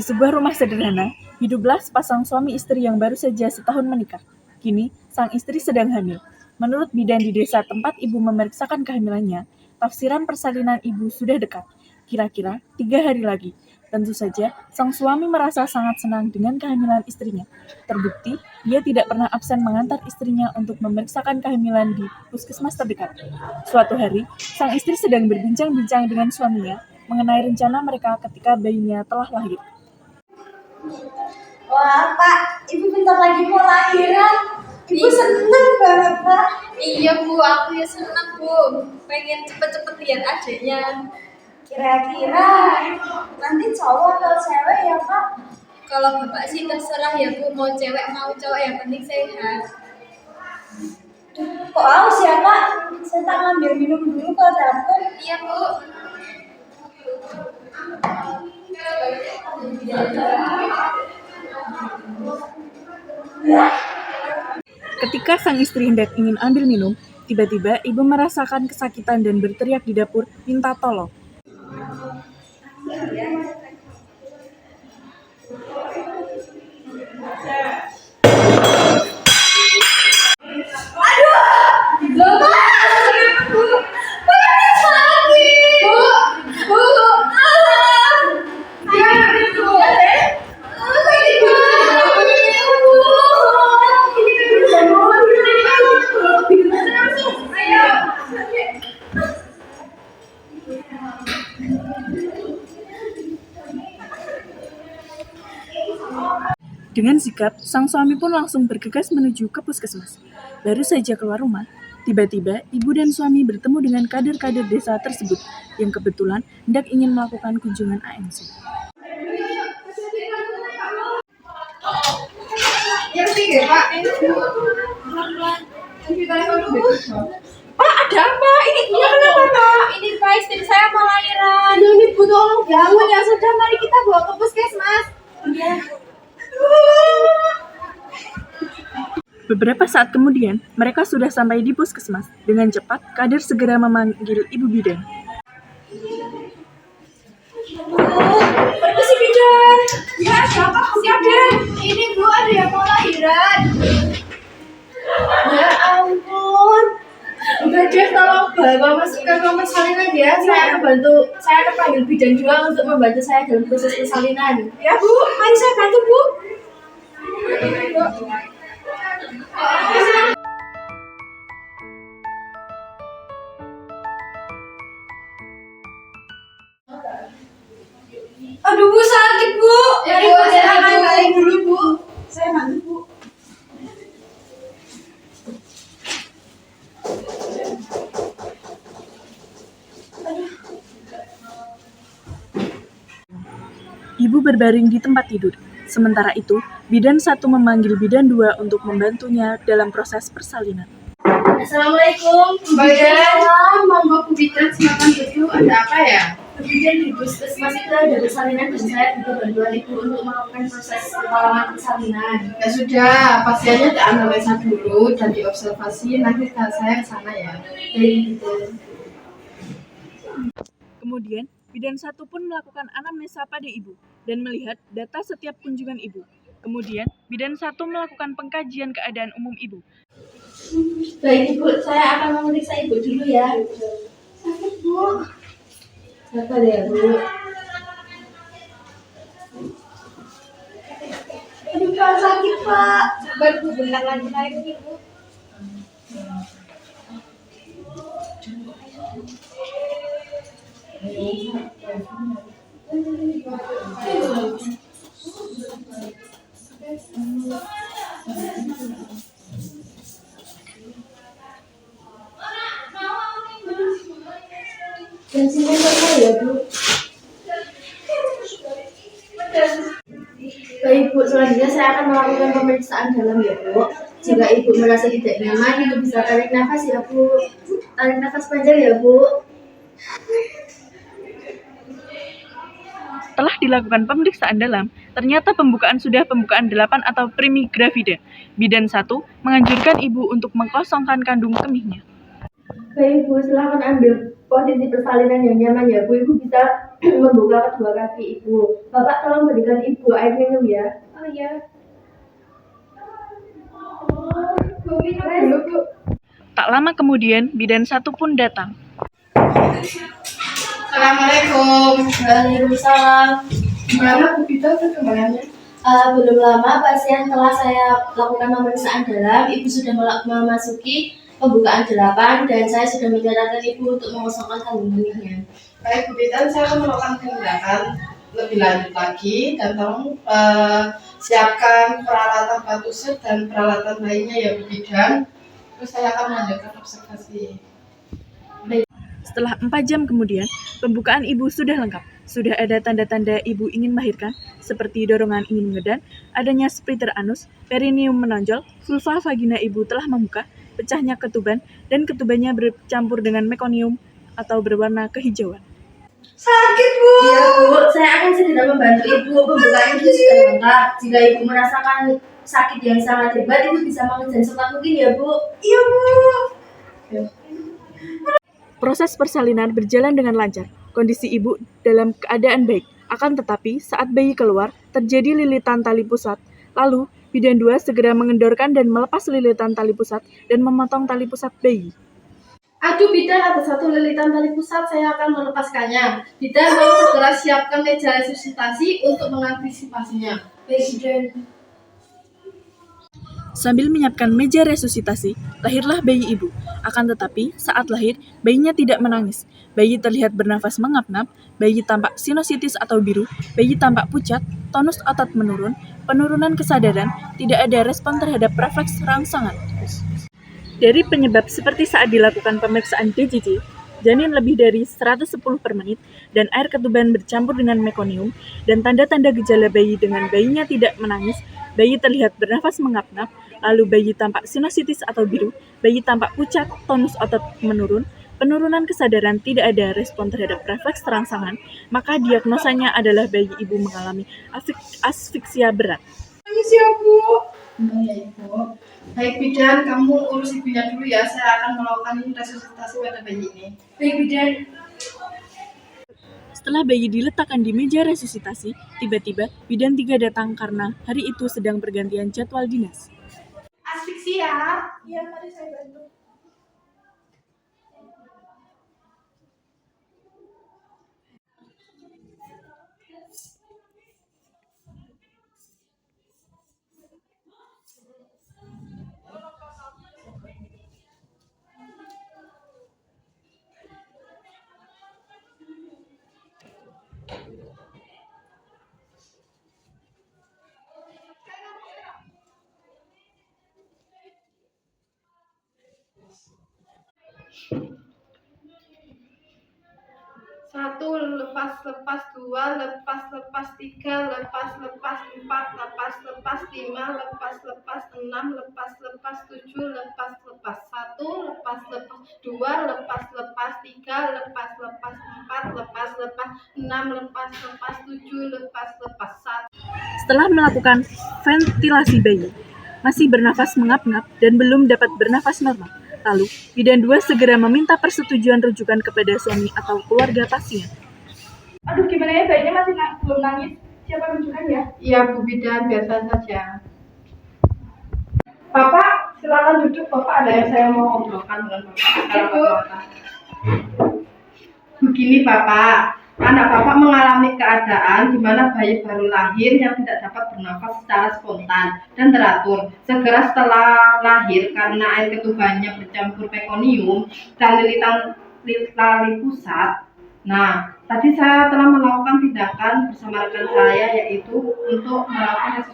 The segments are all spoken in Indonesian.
sebuah rumah sederhana, hiduplah sepasang suami istri yang baru saja setahun menikah. Kini, sang istri sedang hamil. Menurut bidan di desa tempat ibu memeriksakan kehamilannya, tafsiran persalinan ibu sudah dekat, kira-kira 3 hari lagi. Tentu saja, sang suami merasa sangat senang dengan kehamilan istrinya. Terbukti, dia tidak pernah absen mengantar istrinya untuk memeriksakan kehamilan di puskesmas terdekat. Suatu hari, sang istri sedang berbincang-bincang dengan suaminya mengenai rencana mereka ketika bayinya telah lahir. Wah, Pak, Ibu bentar lagi mau lahiran. Ibu seneng banget, Pak. Iya, Bu, aku ya seneng, Bu. Pengen cepet-cepet lihat adiknya. Kira-kira nanti cowok atau cewek ya, Pak? Kalau Bapak sih terserah ya, Bu. Mau cewek, mau cowok, yang penting sehat. Kok haus ya, Pak? Saya tak ngambil minum dulu ke dapur. Iya, Bu. Ketika sang istri hendak ingin ambil minum, tiba-tiba ibu merasakan kesakitan dan berteriak di dapur minta tolong. Dengan sigap, sang suami pun langsung bergegas menuju ke puskesmas. Baru saja keluar rumah, tiba-tiba ibu dan suami bertemu dengan kader-kader desa tersebut yang kebetulan hendak ingin melakukan kunjungan ANC. Pak, ada apa? Ini punya kenapa, Pak? Ini Pak, istri saya mau lahiran. Ini Bu, tolong bangun ya. Sudah, mari kita bawa ke puskesmas. Iya. Beberapa saat kemudian, mereka sudah sampai di puskesmas. Dengan cepat, kader segera memanggil ibu bidan. Permisi, bidan. Ya, siapa? Siapa? Ini Bu, ada yang mau lahiran. Ya ampun. Udah deh, tolong bawa masukkan nomor salinan ya. Saya akan panggil bidan juga untuk membantu saya dalam proses persalinan. Ya Bu, mari saya bantu Bu. Aduh Bu, sakit Bu. Ya, Mari Bu, Bu, saya Bu. balik dulu Bu. Saya bantu Bu. Ibu berbaring di tempat tidur. Sementara itu, bidan 1 memanggil bidan 2 untuk membantunya dalam proses persalinan. Assalamualaikum, Bu Bidan. Monggo Bu Bidan, silakan duduk. Ada apa ya? Bu Bidan, di puskesmas itu ada persalinan dan saya butuh bantuan Ibu untuk melakukan proses pengalaman persalinan. Ya sudah, pasiennya dianalisa dulu dan diobservasi, nanti saya ke sana ya. Dari itu. Kemudian, bidan 1 pun melakukan anamnesa pada ibu dan melihat data setiap kunjungan ibu. Kemudian, bidan 1 melakukan pengkajian keadaan umum ibu. Baik Ibu, saya akan memeriksa Ibu dulu ya. Sakit Bu. Sabar ya Bu. Aduh Pak, sakit Pak. Sabar Bu, bentar lagi lahiran Ibu. Tensinya normal ya Bu. Baik Bu, selanjutnya saya akan melakukan pemeriksaan dalam ya Bu. Jika Ibu merasa tidak nyaman, Ibu bisa tarik nafas ya Bu. Tarik nafas panjang ya Bu. Setelah dilakukan pemeriksaan dalam, ternyata pembukaan 8 atau primigravida. Bidan 1 menganjurkan ibu untuk mengkosongkan kandung kemihnya. Baik Bu, silakan ambil posisi persalinan yang nyaman ya Bu. Ibu bisa membuka kedua kaki Ibu. Bapak tolong berikan Ibu air minum ya. Oh iya. Bu, minum dulu Bu. Tak lama kemudian, bidan satu pun datang. Assalamualaikum. Waalaikumsalam. Gimana Bu Bita perkembangannya? Belum lama pasien telah saya lakukan pemeriksaan dalam. Ibu sudah memasuki pembukaan 8 dan saya sudah menyarankan Ibu untuk mengosongkan kandung benihnya. Baik Bu Bita, saya akan melakukan tindakan lebih lanjut lagi dan tolong siapkan peralatan batu set dan peralatan lainnya ya Bu Bidan. Terus saya akan melanjutkan observasi. Setelah 4 jam kemudian, pembukaan ibu sudah lengkap. Sudah ada tanda-tanda ibu ingin melahirkan, seperti dorongan ingin mengedan, adanya splitter anus, perineum menonjol, vulva vagina ibu telah membuka, pecahnya ketuban, dan ketubannya bercampur dengan mekonium atau berwarna kehijauan. Sakit Bu. Iya Bu, saya akan segera membantu Ibu. Pembukaan Ibu sudah lengkap. Jika Ibu merasakan sakit yang sangat hebat, Ibu bisa mengejar secepat mungkin ya Bu. Iya Bu. Proses persalinan berjalan dengan lancar. Kondisi ibu dalam keadaan baik. Akan tetapi, saat bayi keluar, terjadi lilitan tali pusat. Lalu, bidan 2 segera mengendorkan dan melepas lilitan tali pusat dan memotong tali pusat bayi. Aduh Bidan, ada satu lilitan tali pusat, saya akan melepaskannya. Bidan tolong segera siapkan meja resusitasi untuk mengantisipasinya. Baik Bidan. Sambil menyiapkan meja resusitasi, lahirlah bayi ibu. Akan tetapi, saat lahir, bayinya tidak menangis. Bayi terlihat bernafas mengap-ngap, bayi tampak sinusitis atau biru, bayi tampak pucat, tonus otot menurun, penurunan kesadaran, tidak ada respon terhadap refleks rangsangan. Dari penyebab seperti saat dilakukan pemeriksaan DJJ, janin lebih dari 110 per menit, dan air ketuban bercampur dengan mekonium, dan tanda-tanda gejala bayi dengan bayinya tidak menangis, bayi terlihat bernafas mengap-ngap, lalu bayi tampak sinusitis atau biru, bayi tampak pucat, tonus otot menurun, penurunan kesadaran, tidak ada respon terhadap refleks rangsangan, maka diagnosanya adalah bayi ibu mengalami asfiksia berat. Nangis ya Bu. Ya Ibu. Baik Bidan, kamu urus ibunya dulu ya. Saya akan melakukan resusitasi pada bayi ini. Baik Bidan. Setelah bayi diletakkan di meja resusitasi, tiba-tiba bidan 3 datang karena hari itu sedang pergantian jadwal dinas. Asfiksia. Iya, mari saya bantu. Satu, lepas 2, lepas 3, lepas 4, lepas 5, lepas 6, lepas 7, lepas 1, lepas 2, lepas 3, lepas 4, lepas 6, lepas 7, lepas 1. Setelah melakukan ventilasi bayi, masih bernafas mengap-ngap dan belum dapat bernafas normal. Lalu, bidan 2 segera meminta persetujuan rujukan kepada suami atau keluarga pasien. Aduh, gimana ya, bayinya masih belum nangis. Siapa rujukan ya? Iya Bu Bidan, biasa saja. Bapak, silakan duduk. Bapak, ada yang saya mau Obrolkan dengan Bapak. Begini Bapak, anak Bapak mengalami keadaan di mana bayi baru lahir yang tidak dapat bernafas secara spontan dan teratur. Segera setelah lahir, karena air ketubannya bercampur mekonium dan lilitan tali pusat. Nah, tadi saya telah melakukan tindakan bersama rekan saya, yaitu untuk melakukan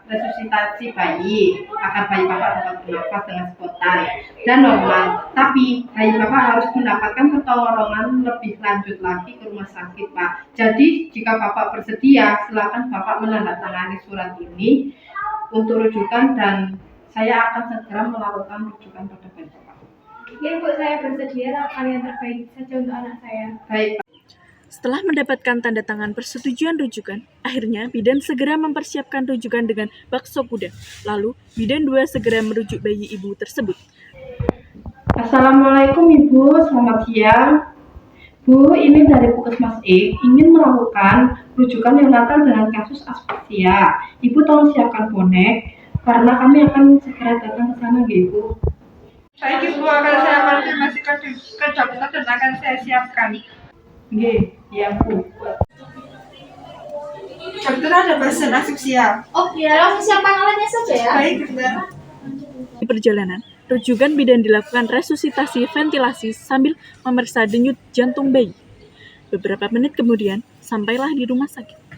resusitasi bayi agar bayi Bapak dapat bernafas dengan spontan dan normal. Tapi bayi Bapak harus mendapatkan pertolongan lebih lanjut lagi ke rumah sakit Pak. Jadi jika Bapak bersedia, silakan Bapak menandatangani surat ini untuk rujukan dan saya akan segera melakukan rujukan pada bayi Bapak. Ya Bu, saya bersedia lakukan yang terbaik saja untuk anak saya. Baik Pak. Setelah mendapatkan tanda tangan persetujuan rujukan, akhirnya bidan segera mempersiapkan rujukan dengan bakso kuda. Lalu, bidan 2 segera merujuk bayi ibu tersebut. Assalamualaikum Ibu, selamat siang. Bu, ini dari Puskesmas E ingin melakukan rujukan neonatal dengan kasus aspaksia. Ibu tolong siapkan bonek karena kami akan segera datang ke sana, Ibu. Baik Ibu, akan saya konfirmasi ke dokter dan akan saya siapkan. Nggih, ya Bu. Dokter, ada pasien asfiksia. Oh ya, langsung siapkan alatnya saja ya. Baik dokter. Di perjalanan, rujukan bidan dilakukan resusitasi ventilasi sambil memeriksa denyut jantung bayi. Beberapa menit kemudian, sampailah di rumah sakit.